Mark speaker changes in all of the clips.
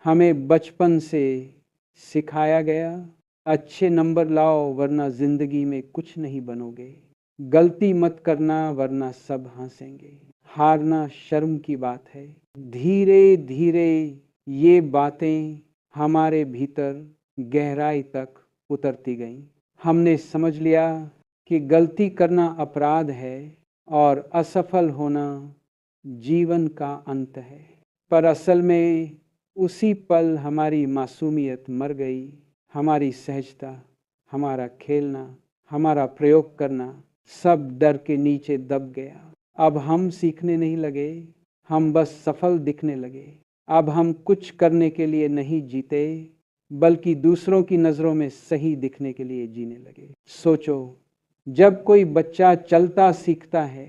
Speaker 1: हमें बचपन से सिखाया गया, अच्छे नंबर लाओ वरना जिंदगी में कुछ नहीं बनोगे, गलती मत करना वरना सब हंसेंगे, हारना शर्म की बात है। धीरे धीरे ये बातें हमारे भीतर गहराई तक उतरती गईं। हमने समझ लिया कि गलती करना अपराध है और असफल होना जीवन का अंत है। पर असल में उसी पल हमारी मासूमियत मर गई, हमारी सहजता, हमारा खेलना, हमारा प्रयोग करना सब डर के नीचे दब गया। अब हम सीखने नहीं लगे, हम बस सफल दिखने लगे। अब हम कुछ करने के लिए नहीं जीते, बल्कि दूसरों की नज़रों में सही दिखने के लिए जीने लगे। सोचो, जब कोई बच्चा चलता सीखता है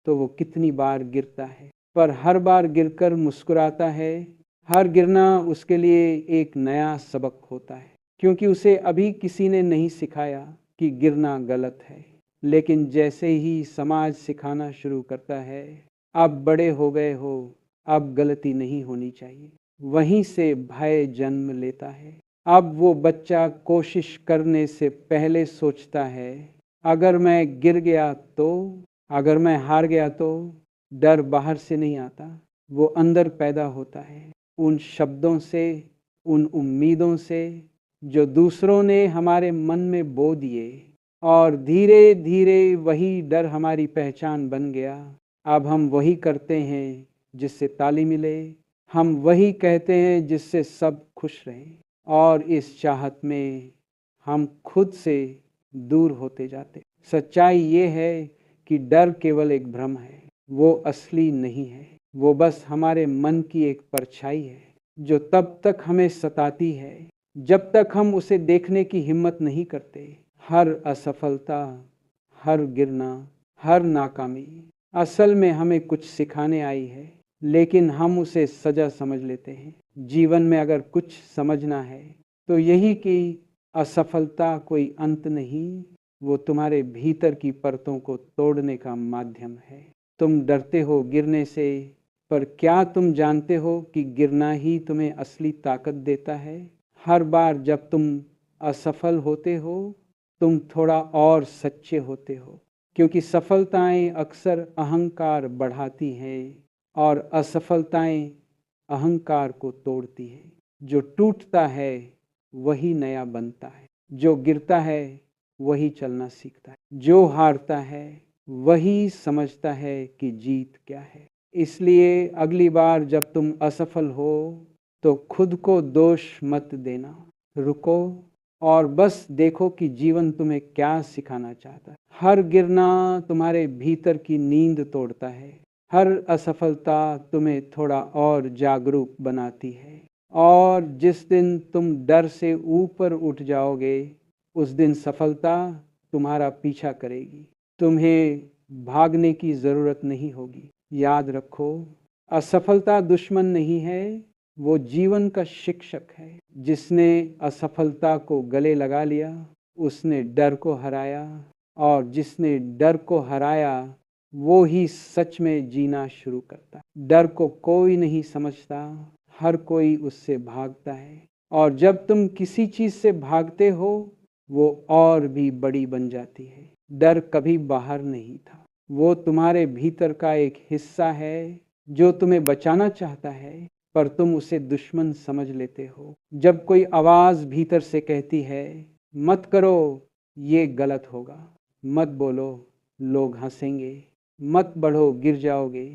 Speaker 1: तो वो कितनी बार गिरता है, पर हर बार गिरकर मुस्कुराता है। हर गिरना उसके लिए एक नया सबक होता है, क्योंकि उसे अभी किसी ने नहीं सिखाया कि गिरना गलत है। लेकिन जैसे ही समाज सिखाना शुरू करता है, अब बड़े हो गए हो, अब गलती नहीं होनी चाहिए, वहीं से भय जन्म लेता है। अब वो बच्चा कोशिश करने से पहले सोचता है, अगर मैं गिर गया तो, अगर मैं हार गया तो। डर बाहर से नहीं आता, वो अंदर पैदा होता है, उन शब्दों से, उन उम्मीदों से जो दूसरों ने हमारे मन में बो दिए। और धीरे धीरे वही डर हमारी पहचान बन गया। अब हम वही करते हैं जिससे ताली मिले, हम वही कहते हैं जिससे सब खुश रहें, और इस चाहत में हम खुद से दूर होते जाते। सच्चाई ये है कि डर केवल एक भ्रम है, वो असली नहीं है। वो बस हमारे मन की एक परछाई है जो तब तक हमें सताती है जब तक हम उसे देखने की हिम्मत नहीं करते। हर असफलता, हर गिरना, हर नाकामी असल में हमें कुछ सिखाने आई है, लेकिन हम उसे सजा समझ लेते हैं। जीवन में अगर कुछ समझना है तो यही कि असफलता कोई अंत नहीं, वो तुम्हारे भीतर की परतों को तोड़ने का माध्यम है। तुम डरते हो गिरने से, पर क्या तुम जानते हो कि गिरना ही तुम्हें असली ताकत देता है। हर बार जब तुम असफल होते हो, तुम थोड़ा और सच्चे होते हो, क्योंकि सफलताएं अक्सर अहंकार बढ़ाती हैं और असफलताएं अहंकार को तोड़ती हैं। जो टूटता है वही नया बनता है, जो गिरता है वही चलना सीखता है, जो हारता है वही समझता है कि जीत क्या है। इसलिए अगली बार जब तुम असफल हो तो खुद को दोष मत देना, रुको और बस देखो कि जीवन तुम्हें क्या सिखाना चाहता है। हर गिरना तुम्हारे भीतर की नींद तोड़ता है, हर असफलता तुम्हें थोड़ा और जागरूक बनाती है, और जिस दिन तुम डर से ऊपर उठ जाओगे, उस दिन सफलता तुम्हारा पीछा करेगी। तुम्हें भागने की जरूरत नहीं होगी। याद रखो, असफलता दुश्मन नहीं है, वो जीवन का शिक्षक है। जिसने असफलता को गले लगा लिया, उसने डर को हराया, और जिसने डर को हराया वो ही सच में जीना शुरू करता है। डर को कोई नहीं समझता, हर कोई उससे भागता है, और जब तुम किसी चीज से भागते हो वो और भी बड़ी बन जाती है। डर कभी बाहर नहीं था, वो तुम्हारे भीतर का एक हिस्सा है जो तुम्हें बचाना चाहता है, पर तुम उसे दुश्मन समझ लेते हो। जब कोई आवाज भीतर से कहती है, मत करो, ये गलत होगा, मत बोलो, लोग हंसेंगे, मत बढ़ो, गिर जाओगे,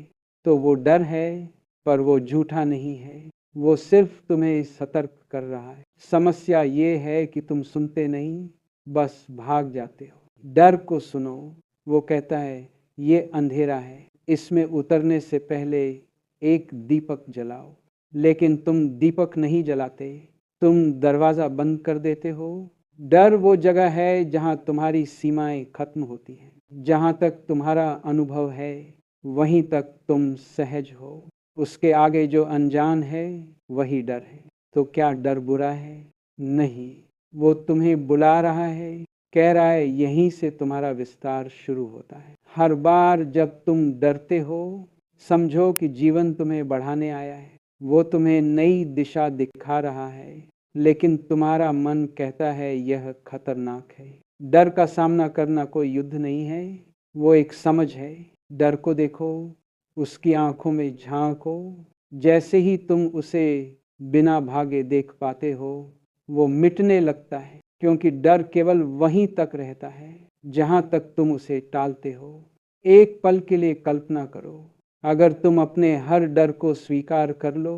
Speaker 1: तो वो डर है, पर वो झूठा नहीं है, वो सिर्फ तुम्हें सतर्क कर रहा है। समस्या ये है कि तुम सुनते नहीं, बस भाग जाते हो। डर को सुनो, वो कहता है ये अंधेरा है, इसमें उतरने से पहले एक दीपक जलाओ। लेकिन तुम दीपक नहीं जलाते, तुम दरवाजा बंद कर देते हो। डर वो जगह है जहां तुम्हारी सीमाएं खत्म होती हैं। जहां तक तुम्हारा अनुभव है वहीं तक तुम सहज हो, उसके आगे जो अनजान है वही डर है। तो क्या डर बुरा है? नहीं, वो तुम्हें बुला रहा है, कह रहा है यहीं से तुम्हारा विस्तार शुरू होता है। हर बार जब तुम डरते हो, समझो कि जीवन तुम्हें बढ़ाने आया है। वो तुम्हें नई दिशा दिखा रहा है, लेकिन तुम्हारा मन कहता है यह खतरनाक है। डर का सामना करना कोई युद्ध नहीं है, वो एक समझ है। डर को देखो, उसकी आंखों में झांको। जैसे ही तुम उसे बिना भागे देख पाते हो, वो मिटने लगता है, क्योंकि डर केवल वहीं तक रहता है जहां तक तुम उसे टालते हो। एक पल के लिए कल्पना करो, अगर तुम अपने हर डर को स्वीकार कर लो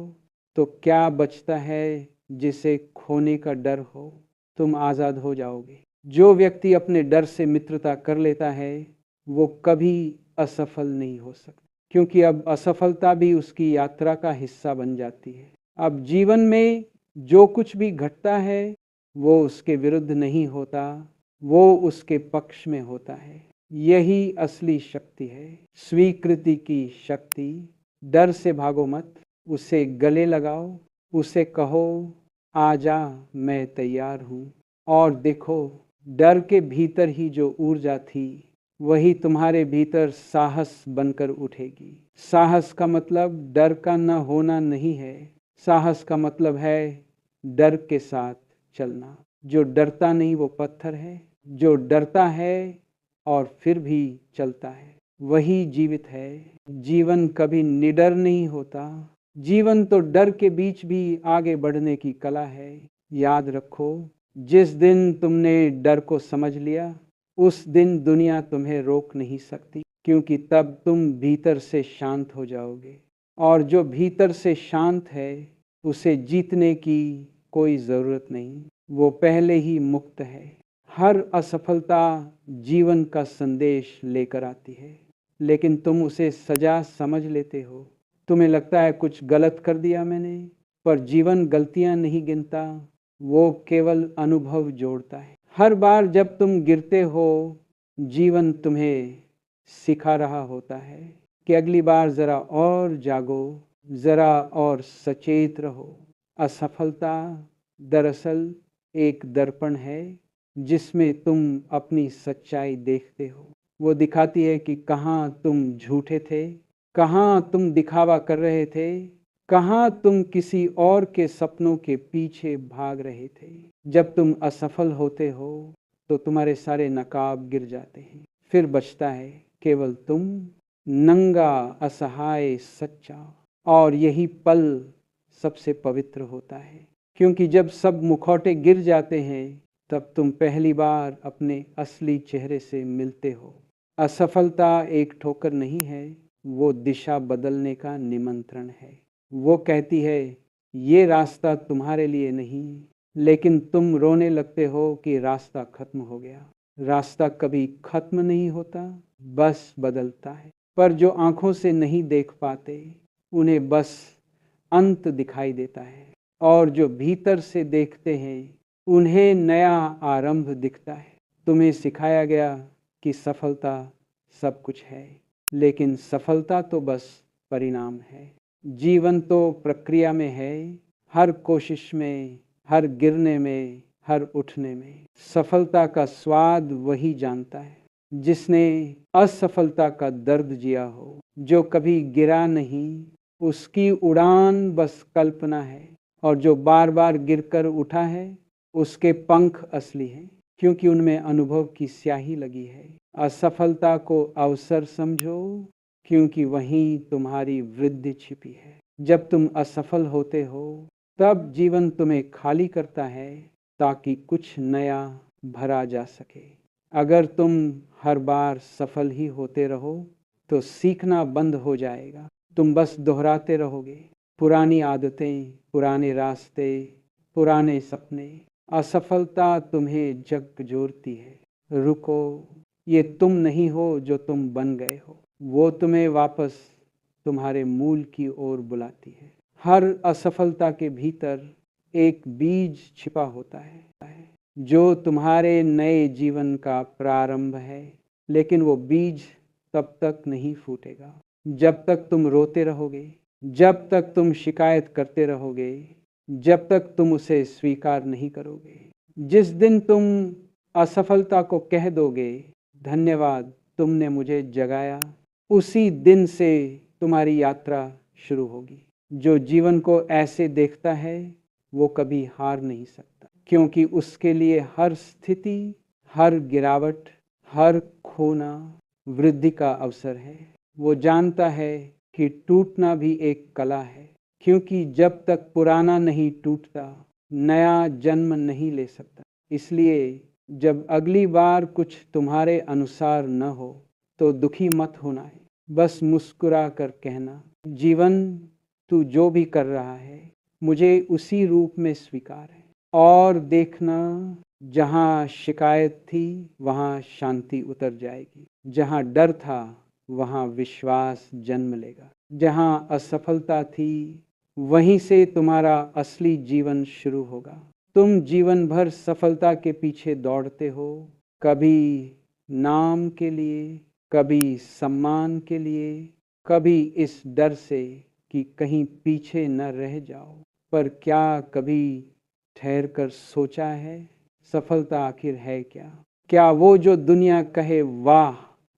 Speaker 1: तो क्या बचता है जिसे खोने का डर हो? तुम आजाद हो जाओगे। जो व्यक्ति अपने डर से मित्रता कर लेता है वो कभी असफल नहीं हो सकता, क्योंकि अब असफलता भी उसकी यात्रा का हिस्सा बन जाती है। अब जीवन में जो कुछ भी घटता है वो उसके विरुद्ध नहीं होता, वो उसके पक्ष में होता है। यही असली शक्ति है, स्वीकृति की शक्ति। डर से भागो मत, उसे गले लगाओ, उसे कहो आजा मैं तैयार हूँ। और देखो, डर के भीतर ही जो ऊर्जा थी वही तुम्हारे भीतर साहस बनकर उठेगी। साहस का मतलब डर का न होना नहीं है, साहस का मतलब है डर के साथ चलना। जो डरता नहीं वो पत्थर है, जो डरता है और फिर भी चलता है वही जीवित है। जीवन कभी निडर नहीं होता, जीवन तो डर के बीच भी आगे बढ़ने की कला है। याद रखो, जिस दिन तुमने डर को समझ लिया उस दिन दुनिया तुम्हें रोक नहीं सकती, क्योंकि तब तुम भीतर से शांत हो जाओगे। और जो भीतर से शांत है उसे जीतने की कोई ज़रूरत नहीं, वो पहले ही मुक्त है। हर असफलता जीवन का संदेश लेकर आती है, लेकिन तुम उसे सजा समझ लेते हो। तुम्हें लगता है कुछ गलत कर दिया मैंने, पर जीवन गलतियां नहीं गिनता, वो केवल अनुभव जोड़ता है। हर बार जब तुम गिरते हो जीवन तुम्हें सिखा रहा होता है कि अगली बार जरा और जागो, जरा और सचेत रहो। असफलता दरअसल एक दर्पण है जिसमें तुम अपनी सच्चाई देखते हो। वो दिखाती है कि कहाँ तुम झूठे थे, कहाँ तुम दिखावा कर रहे थे, कहाँ तुम किसी और के सपनों के पीछे भाग रहे थे। जब तुम असफल होते हो तो तुम्हारे सारे नकाब गिर जाते हैं, फिर बचता है केवल तुम, नंगा, असहाय, सच्चा। और यही पल सबसे पवित्र होता है, क्योंकि जब सब मुखौटे गिर जाते हैं तब तुम पहली बार अपने असली चेहरे से मिलते हो। असफलता एक ठोकर नहीं है, वो दिशा बदलने का निमंत्रण है। वो कहती है ये रास्ता तुम्हारे लिए नहीं, लेकिन तुम रोने लगते हो कि रास्ता खत्म हो गया। रास्ता कभी खत्म नहीं होता, बस बदलता है। पर जो आंखों से नहीं देख पाते उन्हें बस अंत दिखाई देता है, और जो भीतर से देखते हैं उन्हें नया आरंभ दिखता है। तुम्हें सिखाया गया कि सफलता सब कुछ है, लेकिन सफलता तो बस परिणाम है। जीवन तो प्रक्रिया में है, हर कोशिश में, हर गिरने में, हर उठने में। सफलता का स्वाद वही जानता है जिसने असफलता का दर्द जिया हो। जो कभी गिरा नहीं उसकी उड़ान बस कल्पना है, और जो बार बार गिरकर उठा है उसके पंख असली हैं, क्योंकि उनमें अनुभव की स्याही लगी है। असफलता को अवसर समझो, क्योंकि वहीं तुम्हारी वृद्धि छिपी है। जब तुम असफल होते हो तब जीवन तुम्हें खाली करता है ताकि कुछ नया भरा जा सके। अगर तुम हर बार सफल ही होते रहो तो सीखना बंद हो जाएगा। तुम बस दोहराते रहोगे पुरानी आदतें, पुराने रास्ते, पुराने सपने। असफलता तुम्हें झकझोरती है। रुको, ये तुम नहीं हो जो तुम बन गए हो, वो तुम्हें वापस तुम्हारे मूल की ओर बुलाती है। हर असफलता के भीतर एक बीज छिपा होता है जो तुम्हारे नए जीवन का प्रारंभ है, लेकिन वो बीज तब तक नहीं फूटेगा जब तक तुम रोते रहोगे, जब तक तुम शिकायत करते रहोगे, जब तक तुम उसे स्वीकार नहीं करोगे। जिस दिन तुम असफलता को कह दोगे धन्यवाद, तुमने मुझे जगाया, उसी दिन से तुम्हारी यात्रा शुरू होगी। जो जीवन को ऐसे देखता है वो कभी हार नहीं सकता, क्योंकि उसके लिए हर स्थिति, हर गिरावट, हर खोना वृद्धि का अवसर है। वो जानता है कि टूटना भी एक कला है, क्योंकि जब तक पुराना नहीं टूटता नया जन्म नहीं ले सकता। इसलिए जब अगली बार कुछ तुम्हारे अनुसार न हो तो दुखी मत होना है, बस मुस्कुरा कर कहना, जीवन तू जो भी कर रहा है मुझे उसी रूप में स्वीकार है। और देखना, जहाँ शिकायत थी वहाँ शांति उतर जाएगी, जहाँ डर था वहाँ विश्वास जन्म लेगा, जहाँ असफलता थी वहीं से तुम्हारा असली जीवन शुरू होगा। तुम जीवन भर सफलता के पीछे दौड़ते हो, कभी नाम के लिए, कभी सम्मान के लिए, कभी इस डर से कि कहीं पीछे न रह जाओ। पर क्या कभी ठहर कर सोचा है सफलता आखिर है क्या? क्या वो जो दुनिया कहे वाह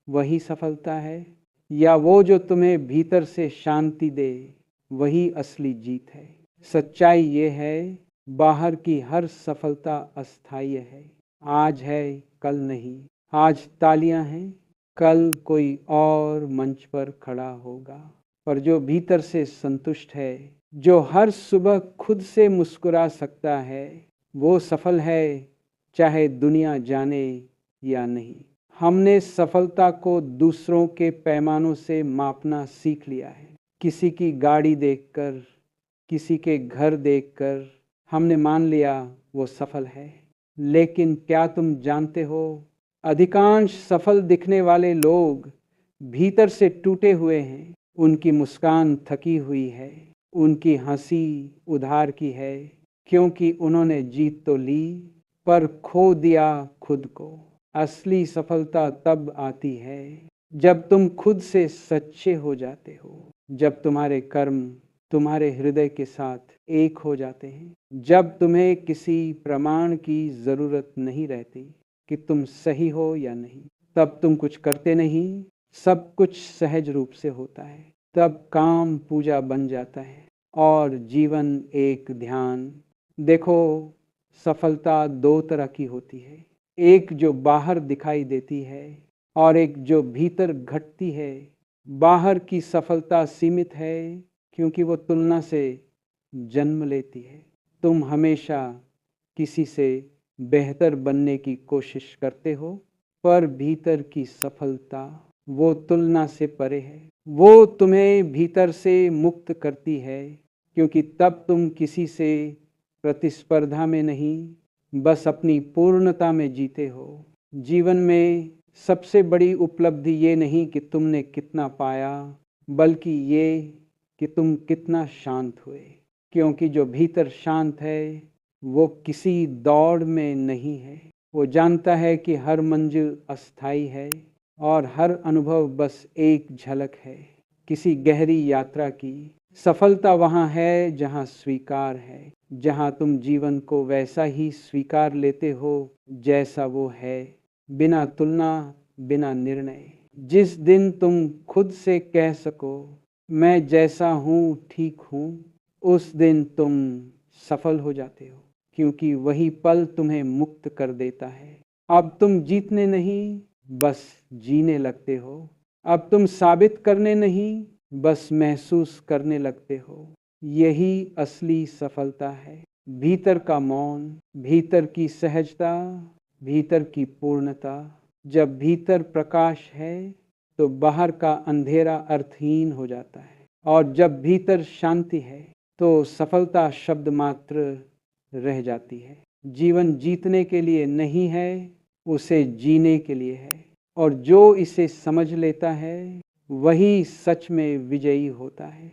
Speaker 1: वही सफलता है, या वो जो तुम्हें भीतर से शांति दे वही असली जीत है? सच्चाई ये है, बाहर की हर सफलता अस्थायी है, आज है कल नहीं। आज तालियां हैं, कल कोई और मंच पर खड़ा होगा। पर जो भीतर से संतुष्ट है, जो हर सुबह खुद से मुस्कुरा सकता है, वो सफल है, चाहे दुनिया जाने या नहीं। हमने सफलता को दूसरों के पैमानों से मापना सीख लिया है। किसी की गाड़ी देखकर, किसी के घर देखकर हमने मान लिया वो सफल है। लेकिन क्या तुम जानते हो, अधिकांश सफल दिखने वाले लोग भीतर से टूटे हुए हैं। उनकी मुस्कान थकी हुई है, उनकी हंसी उधार की है, क्योंकि उन्होंने जीत तो ली पर खो दिया खुद को। असली सफलता तब आती है जब तुम खुद से सच्चे हो जाते हो, जब तुम्हारे कर्म तुम्हारे हृदय के साथ एक हो जाते हैं, जब तुम्हें किसी प्रमाण की जरूरत नहीं रहती कि तुम सही हो या नहीं। तब तुम कुछ करते नहीं, सब कुछ सहज रूप से होता है। तब काम पूजा बन जाता है और जीवन एक ध्यान। देखो, सफलता दो तरह की होती है, एक जो बाहर दिखाई देती है और एक जो भीतर घटती है। बाहर की सफलता सीमित है क्योंकि वो तुलना से जन्म लेती है। तुम हमेशा किसी से बेहतर बनने की कोशिश करते हो, पर भीतर की सफलता वो तुलना से परे है। वो तुम्हें भीतर से मुक्त करती है, क्योंकि तब तुम किसी से प्रतिस्पर्धा में नहीं, बस अपनी पूर्णता में जीते हो। जीवन में सबसे बड़ी उपलब्धि ये नहीं कि तुमने कितना पाया, बल्कि ये कि तुम कितना शांत हुए। क्योंकि जो भीतर शांत है वो किसी दौड़ में नहीं है। वो जानता है कि हर मंजिल अस्थाई है और हर अनुभव बस एक झलक है किसी गहरी यात्रा की। सफलता वहाँ है जहाँ स्वीकार है, जहाँ तुम जीवन को वैसा ही स्वीकार लेते हो जैसा वो है, बिना तुलना, बिना निर्णय। जिस दिन तुम खुद से कह सको मैं जैसा हूँ ठीक हूँ, उस दिन तुम सफल हो जाते हो, क्योंकि वही पल तुम्हें मुक्त कर देता है। अब तुम जीतने नहीं, बस जीने लगते हो। अब तुम साबित करने नहीं, बस महसूस करने लगते हो। यही असली सफलता है। भीतर का मौन, भीतर की सहजता, भीतर की पूर्णता। जब भीतर प्रकाश है तो बाहर का अंधेरा अर्थहीन हो जाता है, और जब भीतर शांति है तो सफलता शब्द मात्र रह जाती है। जीवन जीतने के लिए नहीं है, उसे जीने के लिए है, और जो इसे समझ लेता है वही सच में विजयी होता है।